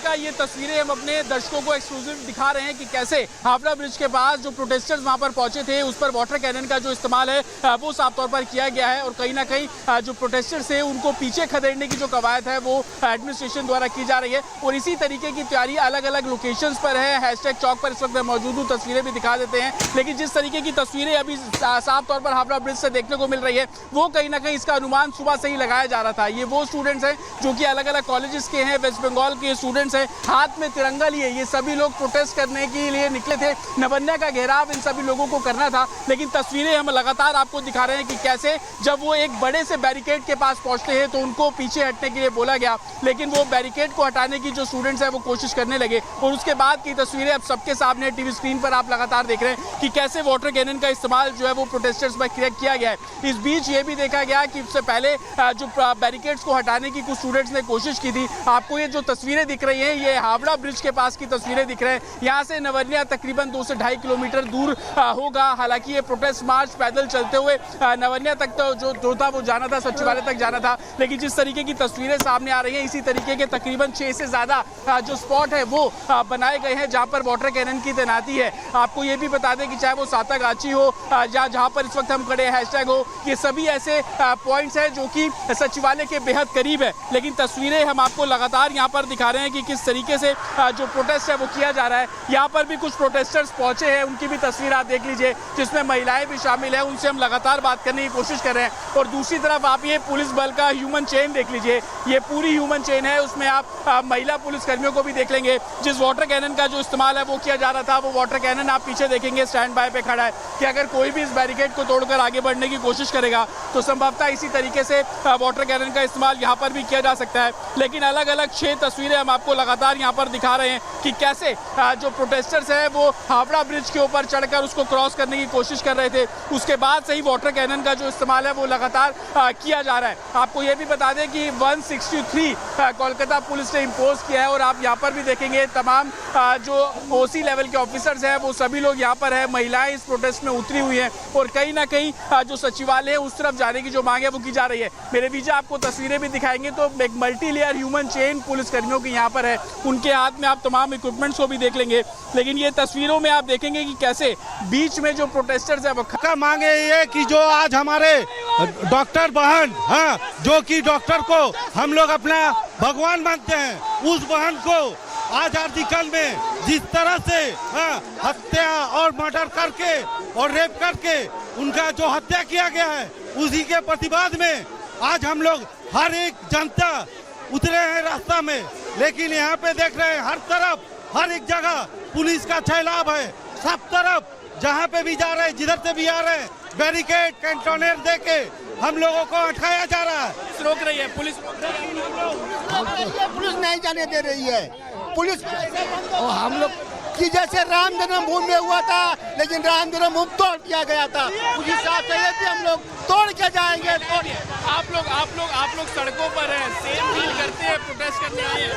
का ये तस्वीरें हम अपने दर्शकों को एक्सक्लूसिव दिखा रहे हैं कि कैसे हावड़ा ब्रिज के पास जो प्रोटेस्टर्स वहां पर पहुंचे थे उस पर वाटर कैनन का जो इस्तेमाल है वो साफ तौर पर किया गया है और कहीं ना कहीं जो प्रोटेस्टर्स है उनको पीछे खदेड़ने की जो कवायद है वो एडमिनिस्ट्रेशन द्वारा की जा रही है और इसी तरीके की तैयारी अलग अलग लोकेशंस पर है। हैशटैग चौक पर इस वक्त मौजूद हूं, तस्वीरें भी दिखा देते हैं, लेकिन जिस तरीके की तस्वीरें अभी साफ तौर पर हावड़ा ब्रिज से देखने को मिल रही है वो कहीं ना कहीं इसका अनुमान सुबह से ही लगाया जा रहा था। ये वो स्टूडेंट्स हैं जो कि अलग अलग कॉलेजेस के हैं, वेस्ट बंगाल के स्टूडेंट्स हैं, हाथ में तिरंगा लिए ये सभी लोग प्रोटेस्ट करने के लिए निकले थे। नवन्या का घेराव इन सभी लोगों को करना था, लेकिन तस्वीरें हम लगातार आपको दिखा रहे हैं कि कैसे जब वो एक बड़े से बैरिकेड के पास पहुंचते हैं तो उनको पीछे हटने के लिए बोला गया, लेकिन वो बैरिकेड को हटाने की जो स्टूडेंट्स हैं वो कोशिश करने लगे और उसके बाद की तस्वीरें अब सबके सामने टीवी स्क्रीन पर आप लगातार देख रहे हैं कि कैसे वाटर कैनन का इस्तेमाल जो है वो प्रोटेस्टर्स पर किया गया है। इस बीच ये भी देखा गया कि इससे पहले जो बैरिकेड्स को हटाने की कुछ स्टूडेंट्स ने कोशिश की थी। आपको ये जो तस्वीरें दिख रही हैं ये हावड़ा ब्रिज के पास की तस्वीरें दिख रहे हैं। यहाँ से नवन्या तकरीबन 2 से 2.5 किलोमीटर दूर होगा। हालांकि ये प्रोटेस्ट मार्च पैदल चलते हुए नवन्या तक तो जो था वो जाना था, सचिवालय तक जाना था, लेकिन जिस तरीके की तस्वीरें सामने आ रही हैं इसी तरीके के तकरीबन 6 से ज़्यादा जो स्पॉट है वो बनाए गए हैं जहाँ पर वाटर कैनन की तैनाती है। आपको ये भी बता दें कि चाहे वो सातागाची हो या जहाँ पर इस वक्त हम खड़े हैशटैग हो, ये सभी ऐसे पॉइंट्स हैं जो कि सचिवालय के बेहद करीब है, लेकिन तस्वीरें हम आपको लगातार यहाँ पर दिखा रहे हैं कि किस तरीके से जो प्रोटेस्ट है वो किया जा रहा है। यहाँ पर भी कुछ प्रोटेस्टर्स पहुंचे हैं, उनकी भी तस्वीर आप देख लीजिए जिसमें महिलाएं भी शामिल हैं, उनसे हम लगातार बात करने की कोशिश कर रहे हैं। और दूसरी तरफ आप ये पुलिस बल का ह्यूमन चेन देख लीजिए, ये पूरी ह्यूमन चेन है, उसमें आप महिला पुलिस कर्मियों को भी देख लेंगे। जिस वाटर कैनन का जो इस्तेमाल है वो किया जा रहा था वो वाटर कैनन आप पीछे देखेंगे स्टैंड बाय पे खड़ा है कि अगर कोई भी इस बैरिकेड को तोड़कर आगे बढ़ने की कोशिश करेगा तो संभवतः इसी तरीके से वाटर कैनन का इस्तेमाल यहाँ पर भी किया जा सकता है। लेकिन अलग अलग 6 तस्वीरें हम आपको लगातार यहाँ पर दिखा रहे हैं कि कैसे जो प्रोटेस्टर्स हैं वो हावड़ा ब्रिज के ऊपर चढ़कर उसको क्रॉस करने की कोशिश कर रहे थे। उसके बाद से ही वाटर कैनन का जो इस्तेमाल है वो लगातार किया जा रहा है। आपको ये भी बता दें कि 163 कोलकाता पुलिस ने इम्पोज किया है और आप यहाँ पर भी देखेंगे तमाम जो ओसी लेवल के ऑफिसर्स हैं वो सभी लोग यहाँ पर है। महिलाएं इस प्रोटेस्ट में उतरी हुई हैं और कहीं ना कहीं जो सचिवालय है उस तरफ जाने की जो मांग है वो की जा रही है। मेरे बीच आपको तस्वीरें भी दिखाएंगे तो एक multi layer human chain police कर्मियों की यहाँ पर है, उनके हाथ में आप तमाम इक्विपमेंट्स को भी देख लेंगे। लेकिन ये तस्वीरों में आप देखेंगे कि कैसे बीच में जो प्रोटेस्टर्स है वो मांग है ये कि जो आज हमारे डॉक्टर बहन, हाँ, जो कि डॉक्टर को हम लोग अपना भगवान मानते हैं, उस बहन को आज आर्टिकल में जिस तरह से हत्या और मर्डर करके और रेप करके उनका जो हत्या किया गया है उसी के प्रतिवाद में आज हम लोग हर एक जनता उतरे हैं रास्ता में। लेकिन यहाँ पे देख रहे हैं हर तरफ हर एक जगह पुलिस का सैलाब है, सब तरफ जहाँ पे भी जा रहे हैं जिधर से भी आ रहे हैं बैरिकेड कैंटोनर दे के हम लोगों को हटाया जा रहा है। रोक रही है पुलिस, पुलिस नहीं जाने दे रही है। पुलिस और हम लोग कि जैसे राम जन्मभूमि में हुआ था, लेकिन राम जन्मभूमि तोड़ दिया गया था, उस हिसाब से ये भी हम लोग तोड़ के जाएंगे। आप लोग सड़कों पर हैं, सेम फील करते हैं, प्रोटेस्ट करने आए हैं।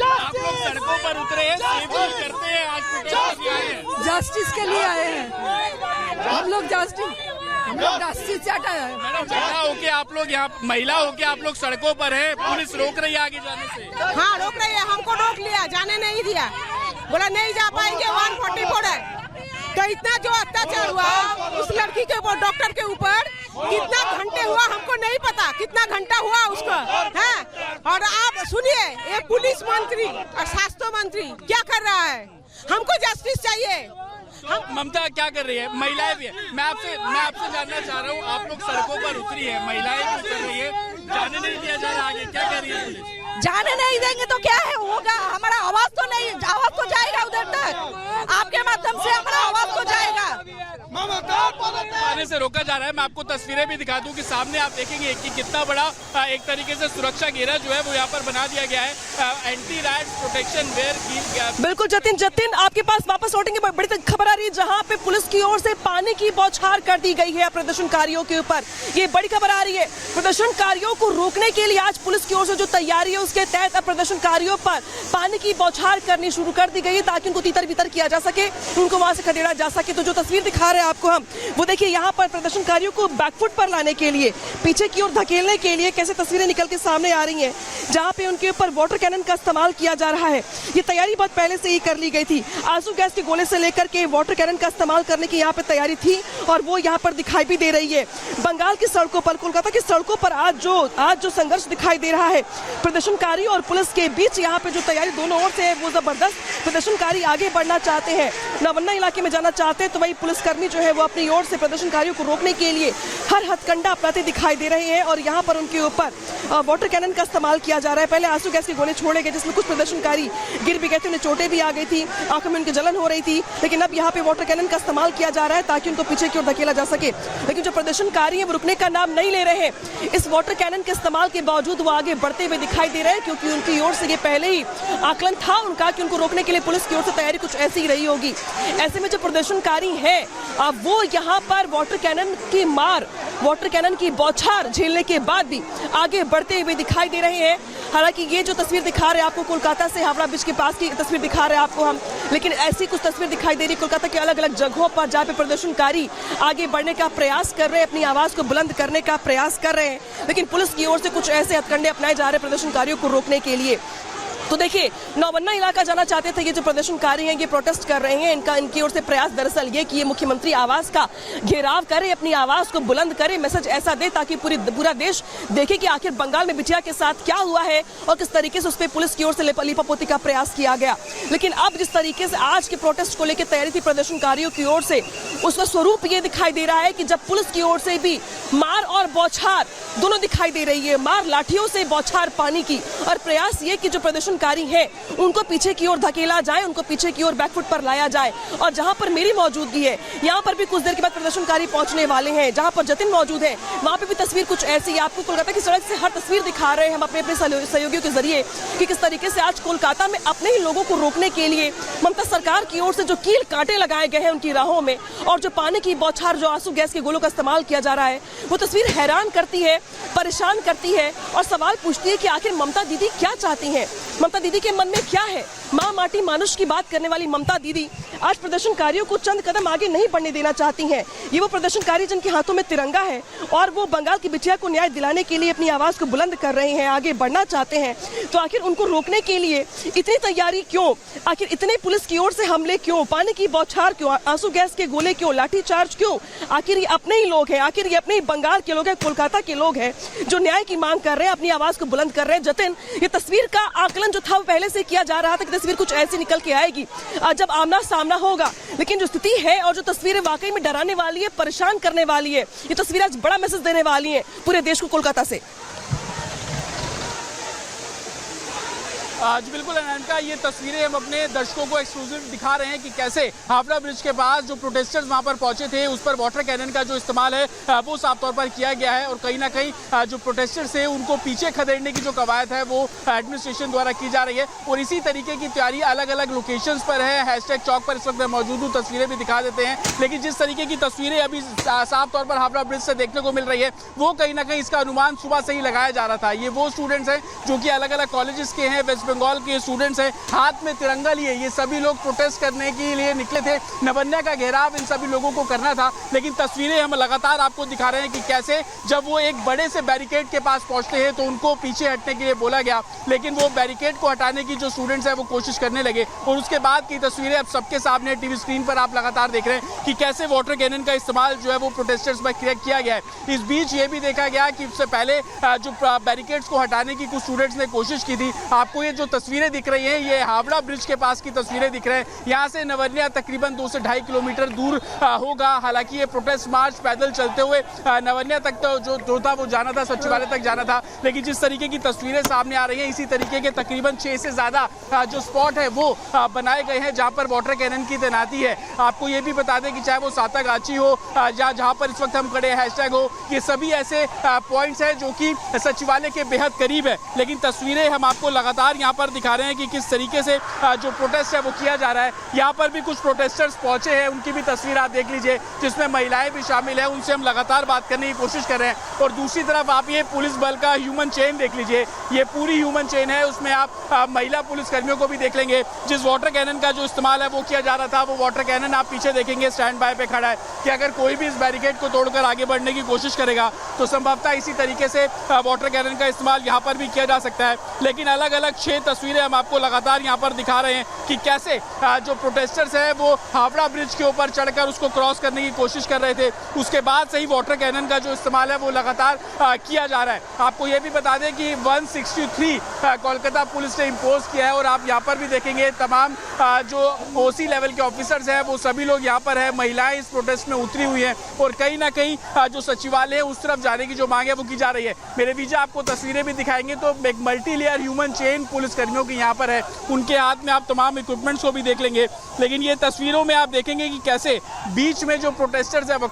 आप लोग सड़कों पर उतरे हैं, सेम फील करते हैं, आज प्रोटेस्ट करने आए हैं। जस्टिस के लिए आए हैं हम लोग, जस्टिस चाहता है। मैडम, महिला होके आप लोग यहाँ, महिला होके आप लोग सड़कों पर हैं, पुलिस रोक रही है आगे जाने से। हाँ रोक रही है, हमको रोक लिया, जाने नहीं दिया, बोला नहीं जा पाएंगे, 144 है। तो इतना जो अत्याचार हुआ उस लड़की के ऊपर, डॉक्टर के ऊपर, कितना घंटे हुआ हमको नहीं पता, कितना घंटा हुआ उसको है। और आप सुनिए, ये पुलिस मंत्री और स्वास्थ्य मंत्री क्या कर रहा है, हमको जस्टिस चाहिए। ममता क्या कर रही है, महिलाएं भी है। मैं आपसे जानना चाह रहा हूँ, आप लोग सड़कों पर उतरी है, महिलाएं भी उतर रही है, जाने नहीं दिया जा रहा, आगे क्या कर रही है पुलिस? जाने नहीं देंगे तो क्या है होगा, हमारा आवाज तो जाएगा उधर तक, आपके माध्यम से हमारा आवाज तो जाएगा। आने से रोका जा रहा है। मैं आपको तस्वीरें भी दिखा दूं कि सामने आप देखेंगे कि कितना बड़ा एक तरीके से सुरक्षा घेरा जो है वो यहाँ पर बना दिया गया है। Anti right protection ware. बिल्कुल जतिन, आपके पास वापस लौटेंगे। बड़ी खबर आ रही है जहाँ पे पुलिस की ओर से पानी की बौछार कर दी गई है प्रदर्शनकारियों के ऊपर। ये बड़ी खबर आ रही है, प्रदर्शनकारियों को रोकने के लिए आज पुलिस की ओर से जो तैयारी है उसके तहत अब प्रदर्शनकारियों पर पानी की बौछार करनी शुरू कर दी गई है ताकि उनको तीतर बितर किया जा सके, उनको वहां से खदेड़ा जा सके। तो जो तस्वीर दिखा रहे हैं आपको हम, वो देखिए यहाँ पर प्रदर्शनकारियों को बैकफुट पर लाने के लिए, पीछे की ओर धकेलने के लिए कैसे तस्वीरें निकल के सामने आ रही हैं, जहाँ पे उनके ऊपर वाटर कैनन का इस्तेमाल किया जा रहा है। ये तैयारी बहुत पहले से ही कर ली गई थी। आंसू गैस के गोले से लेकर के वाटर कैनन का इस्तेमाल करने की यहाँ पे तैयारी थी और वो यहाँ पर दिखाई भी दे रही है। बंगाल की सड़कों पर, कोलकाता की सड़कों पर आज जो संघर्ष दिखाई दे रहा है प्रदर्शनकारी और पुलिस के बीच, यहाँ पे जो तैयारी दोनों ओर से है वो जबरदस्त। प्रदर्शनकारी आगे बढ़ना चाहते हैं, नवन्ना इलाके में जाना चाहते हैं, तो वही पुलिसकर्मी जो है वो अपनी ओर से प्रदर्शनकारियों को रोकने के लिए हर हथकंडा अपनाते दिखाई दे रहे हैं और यहाँ पर उनके ऊपर वाटर कैनन का इस्तेमाल किया जा रहा है। पहले आंसू गैस के गोले छोड़े गए जिसमें कुछ प्रदर्शनकारी गिर भी गए थे, उन्हें चोटें भी आ गई थी, आंखों में उनकी जलन हो रही थी, लेकिन अब यहाँ पे वाटर कैनन का इस्तेमाल किया जा रहा है ताकि उनको पीछे की ओर धकेला जा सके। लेकिन जो प्रदर्शनकारी है वो रुकने का नाम नहीं ले रहे हैं। इस वाटर कैनन के इस्तेमाल के बावजूद वो आगे बढ़ते हुए दिखाई दे रहे हैं, क्योंकि उनकी ओर से ये पहले ही आकलन था उनका कि उनको रोकने के लिए पुलिस की ओर से तैयारी कुछ ऐसी ही रही होगी। ऐसे में जो प्रदर्शनकारी है वो यहाँ पर वाटर कैनन की मार, वाटर कैनन की बौछार झेलने के बाद भी आगे बढ़ते हुए दिखाई दे रहे हैं। हालांकि ये जो तस्वीर दिखा रहे हैं आपको कोलकाता से हावड़ा ब्रिज के पास की तस्वीर दिखा रहे हैं आपको हम, लेकिन ऐसी कुछ तस्वीर दिखाई दे रही कोलकाता के अलग अलग जगहों पर जहाँ पे प्रदर्शनकारी आगे बढ़ने का प्रयास कर रहे हैं, अपनी आवाज को बुलंद करने का प्रयास कर रहे हैं, लेकिन पुलिस की ओर से कुछ ऐसे हथकंडे अपनाए जा रहे हैं प्रदर्शनकारियों को रोकने के लिए। तो देखिए, नवन्ना इलाका जाना चाहते थे ये जो प्रदर्शनकारी हैं, ये प्रोटेस्ट कर रहे हैं। इनकी ओर से प्रयास दरअसल ये कि ये मुख्यमंत्री आवास का घेराव करे, अपनी आवाज को बुलंद करे, मैसेज ऐसा दे ताकि पूरा देश देखे कि आखिर बंगाल में बिटिया के साथ क्या हुआ है और किस तरीके से उस पर पुलिस की ओर से लिपापोती का प्रयास किया गया। लेकिन अब जिस तरीके से आज के प्रोटेस्ट को लेकर तैयारी थी प्रदर्शनकारियों की ओर से, उसका स्वरूप ये दिखाई दे रहा है कि जब पुलिस की ओर से भी मार और बौछार दोनों दिखाई दे रही है, मार लाठियों से, बौछार पानी की, और प्रयास ये कि जो प्रदर्शनकारी है उनको पीछे की ओर धकेला जाए, उनको पीछे की ओर बैकफुट पर लाया जाए। और जहां पर मेरी मौजूदगी है यहां पर भी कुछ देर के बाद प्रदर्शनकारी पहुंचने वाले हैं। जहां पर जतिन मौजूद है वहां पे भी तस्वीर कुछ ऐसी है। आपको कोलकाता की सड़क से हर तस्वीर दिखा रहे हैं हम अपने सहयोगियों के जरिए कि किस तरीके से आज कोलकाता में अपने ही लोगों को रोकने के लिए ममता सरकार की ओर से जो कील कांटे लगाए गए हैं उनकी राहों में, और जो पानी की बौछार, जो आंसू गैस के गोलों का इस्तेमाल किया जा रहा है, वो तस्वीर हैरान करती है, परेशान करती है और सवाल पूछती है कि आखिर ममता दीदी क्या चाहती हैं, ममता दीदी के मन में क्या है। माँ माटी मानुष की बात करने वाली ममता दीदी आज प्रदर्शनकारियों को चंद कदम आगे नहीं बढ़ने देना चाहती हैं। ये वो प्रदर्शनकारी जिनके हाथों में तिरंगा है और वो बंगाल की बिटिया को न्याय दिलाने के लिए अपनी आवाज को बुलंद कर रहे हैं, आगे बढ़ना चाहते हैं। तो आखिर उनको रोकने के लिए इतनी तैयारी क्यों, आखिर इतने पुलिस की ओर से हमले क्यों, पानी की बौछार क्यों, आंसू गैस के गोले क्यों, लाठीचार्ज क्यों? आखिर ये अपने ही लोग हैं, आखिर ये अपने ही बंगाल के लोग हैं, कोलकाता के लोग हैं जो न्याय की मांग कर रहे हैं, अपनी आवाज को बुलंद कर रहे हैं। जतिन, ये तस्वीर का आकलन जो था पहले से किया जा रहा था कि तस्वीर कुछ ऐसी निकल के आएगी जब आमना सामना होगा, लेकिन जो स्थिति है और जो तस्वीरें वाकई में डराने वाली है, परेशान करने वाली है, ये तस्वीर आज बड़ा मैसेज देने वाली है पूरे देश को कोलकाता से। जी बिल्कुल अनंता, ये तस्वीरें हम अपने दर्शकों को एक्सक्लूसिव दिखा रहे हैं कि कैसे हावड़ा ब्रिज के पास जो प्रोटेस्टर्स वहां पर पहुंचे थे उस पर वाटर कैनन का जो इस्तेमाल है वो साफ तौर पर किया गया है, और कहीं ना कहीं जो प्रोटेस्टर्स है उनको पीछे खदेड़ने की जो कवायद है वो एडमिनिस्ट्रेशन द्वारा की जा रही है। और इसी तरीके की तैयारी अलग अलग लोकेशंस पर है। हैशटैग चौक पर इस वक्त मैं मौजूद हूँ, तस्वीरें भी दिखा देते हैं, लेकिन जिस तरीके की तस्वीरें अभी साफ तौर पर हावड़ा ब्रिज से देखने को मिल रही है वो कहीं ना कहीं इसका अनुमान सुबह से ही लगाया जा रहा था। ये वो स्टूडेंट्स हैं जो कि अलग अलग कॉलेजेस के हैं, वेस्ट बंगाल के स्टूडेंट्स हैं, हाथ में तिरंगा लिए ये सभी लोग प्रोटेस्ट करने के लिए निकले थे। नवन्या का घेराव इन सभी लोगों को करना था, लेकिन तस्वीरें हम लगातार आपको दिखा रहे हैं कि कैसे जब वो एक बड़े से बैरिकेड के पास पहुंचते हैं तो उनको पीछे हटने के लिए बोला गया, लेकिन वो बैरिकेड को हटाने की जो स्टूडेंट्स हैं वो कोशिश करने लगे। और उसके बाद की तस्वीरें अब सबके सामने टीवी स्क्रीन पर आप लगातार देख रहे हैं कि कैसे वाटर कैनन का इस्तेमाल जो है वो प्रोटेस्टर्स पर किया गया है। इस बीच ये भी देखा गया कि उससे पहले जो बैरिकेड्स को हटाने की कुछ स्टूडेंट्स ने कोशिश की थी। आपको ये जो तस्वीरें दिख रही हैं ये हावड़ा ब्रिज के पास की तस्वीरें दिख रहे हैं। यहाँ से नवन्या तकरीबन 2 से 2.5 किलोमीटर दूर होगा। हालांकि ये प्रोटेस्ट मार्च पैदल चलते हुए नवन्या तक तो जो था वो जाना था, सचिवालय तक जाना था, लेकिन जिस तरीके की तस्वीरें सामने आ रही हैं इसी तरीके के तकरीबन 6 से ज़्यादा जो स्पॉट है वो बनाए गए हैं जहाँ पर वाटर कैनन की तैनाती है। आपको ये भी बता दें कि चाहे वो सातागाची हो या जहाँ पर इस वक्त हम खड़े हैशटैग हो, ये सभी ऐसे पॉइंट्स हैं जो कि सचिवालय के बेहद करीब है, लेकिन तस्वीरें हम आपको लगातार यहाँ पर दिखा रहे हैं कि किस तरीके से जो प्रोटेस्ट है वो किया जा रहा है। यहाँ पर भी कुछ प्रोटेस्टर्स पहुंचे हैं, उनकी भी तस्वीर आप देख लीजिए, जिसमें महिलाएं भी शामिल है, उनसे हम लगातार बात करने की कोशिश कर रहे हैं। और दूसरी तरफ आप ये पुलिस बल का ह्यूमन चेन देख लीजिए, ये पूरी ह्यूमन चेन है, उसमें आप महिला पुलिस कर्मियों को भी देख लेंगे। जिस वाटर कैनन का जो इस्तेमाल है वो किया जा रहा था, वो वाटर कैनन आप पीछे देखेंगे स्टैंड बाय पे खड़ा है कि अगर कोई भी इस बैरिकेड को तोड़कर आगे बढ़ने की कोशिश करेगा तो संभवतः इसी तरीके से वाटर कैनन का इस्तेमाल यहाँ पर भी किया जा सकता है। लेकिन अलग अलग 6 तस्वीरें हम आपको लगातार यहाँ पर दिखा रहे हैं कि कैसे जो प्रोटेस्टर्स है वो हावड़ा ब्रिज के ऊपर चढ़कर उसको क्रॉस करने की कोशिश कर रहे थे। उसके बाद से ही वाटर कैनन का जो इस्तेमाल है वो लगातार किया जा रहा है। आपको ये भी बता दें कि 163 कोलकाता पुलिस ने इम्पोज किया है और आप यहाँ पर भी देखेंगे तमाम जो ओसी लेवल के ऑफिसर्स हैं वो सभी लोग यहाँ पर है। महिलाएं इस प्रोटेस्ट में उतरी हुई हैं और कहीं ना कहीं जो सचिवालय है उस तरफ जाने की जो मांग है वो की जा रही है। मेरे बीच आपको तस्वीरें भी दिखाएंगे तो एक multi layer human chain police कर्मियों की यहाँ पर है, उनके हाथ में आप तमाम इक्विपमेंट्स को भी देख लेंगे। लेकिन ये तस्वीरों में आप देखेंगे कि कैसे बीच में जो प्रोटेस्टर्स है वो